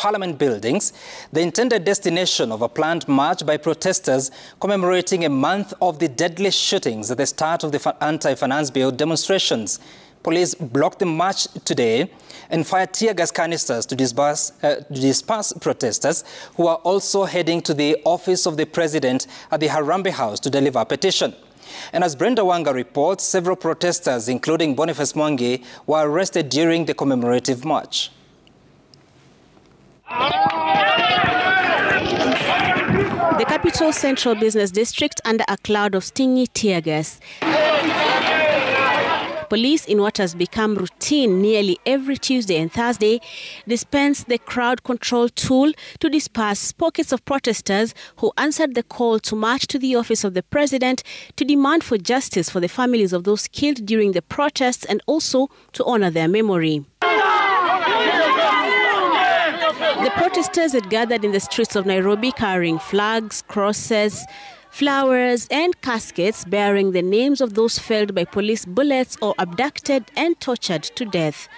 Parliament buildings, the intended destination of a planned march by protesters commemorating a month of the deadly shootings at the start of the anti-finance bill demonstrations. Police blocked the march today and fired tear gas canisters to disperse protesters who are also heading to the office of the president at the Harambee house to deliver a petition. And as Brenda Wanga reports, several protesters, including Boniface Mwangi, were arrested during the commemorative march. The capital's central business district under a cloud of stingy tear gas. Police, in what has become routine nearly every Tuesday and Thursday, dispense the crowd control tool to disperse pockets of protesters who answered the call to march to the office of the president to demand for justice for the families of those killed during the protests and also to honor their memory. The protesters had gathered in the streets of Nairobi carrying flags, crosses, flowers and caskets bearing the names of those felled by police bullets or abducted and tortured to death.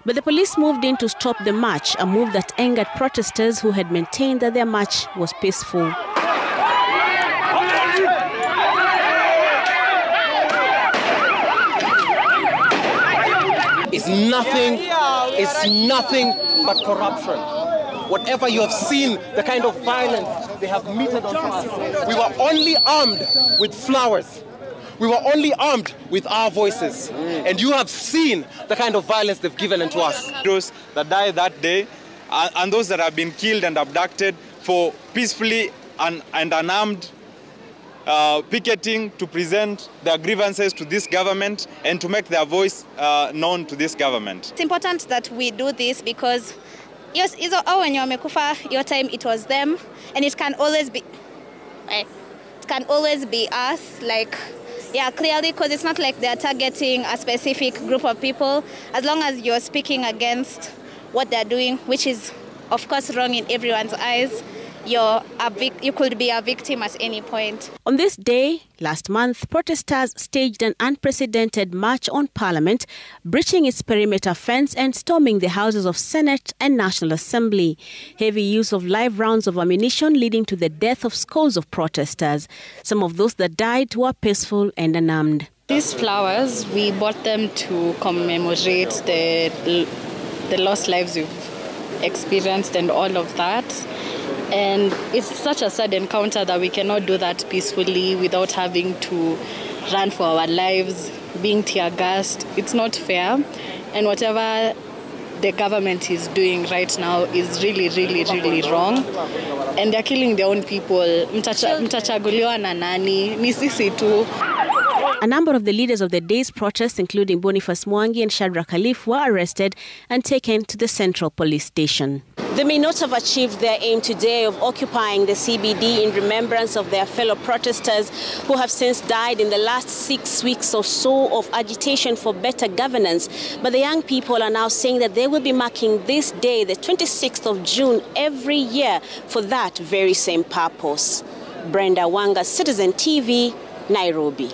But the police moved in to stop the march, a move that angered protesters who had maintained that their march was peaceful. It's nothing but corruption. Whatever you have seen, the kind of violence they have meted onto us. We were only armed with flowers. We were only armed with our voices. And you have seen the kind of violence they've given into us. Those that died that day and those that have been killed and abducted for peacefully and unarmed picketing to present their grievances to this government and to make their voice known to this government. It's important that we do this because yes, when you're mekufa, your time it was them, and it can always be us, clearly, because it's not like they're targeting a specific group of people. As long as you're speaking against what they're doing, which is of course wrong in everyone's eyes, you could be a victim at any point. On this day, last month, protesters staged an unprecedented march on Parliament, breaching its perimeter fence and storming the houses of Senate and National Assembly. Heavy use of live rounds of ammunition leading to the death of scores of protesters. Some of those that died were peaceful and unarmed. These flowers, we bought them to commemorate the lost lives we've experienced and all of that. And it's such a sad encounter that we cannot do that peacefully without having to run for our lives, being tear gassed. It's not fair. And whatever the government is doing right now is really, really, really wrong. And they're killing their own people. Mtachaguliwa na nani, ni sisi tu. A number of the leaders of the day's protests, including Boniface Mwangi and Shadrach Khalif, were arrested and taken to the Central Police Station. They may not have achieved their aim today of occupying the CBD in remembrance of their fellow protesters who have since died in the last 6 weeks or so of agitation for better governance. But the young people are now saying that they will be marking this day, the 26th of June, every year for that very same purpose. Brenda Wanga, Citizen TV, Nairobi.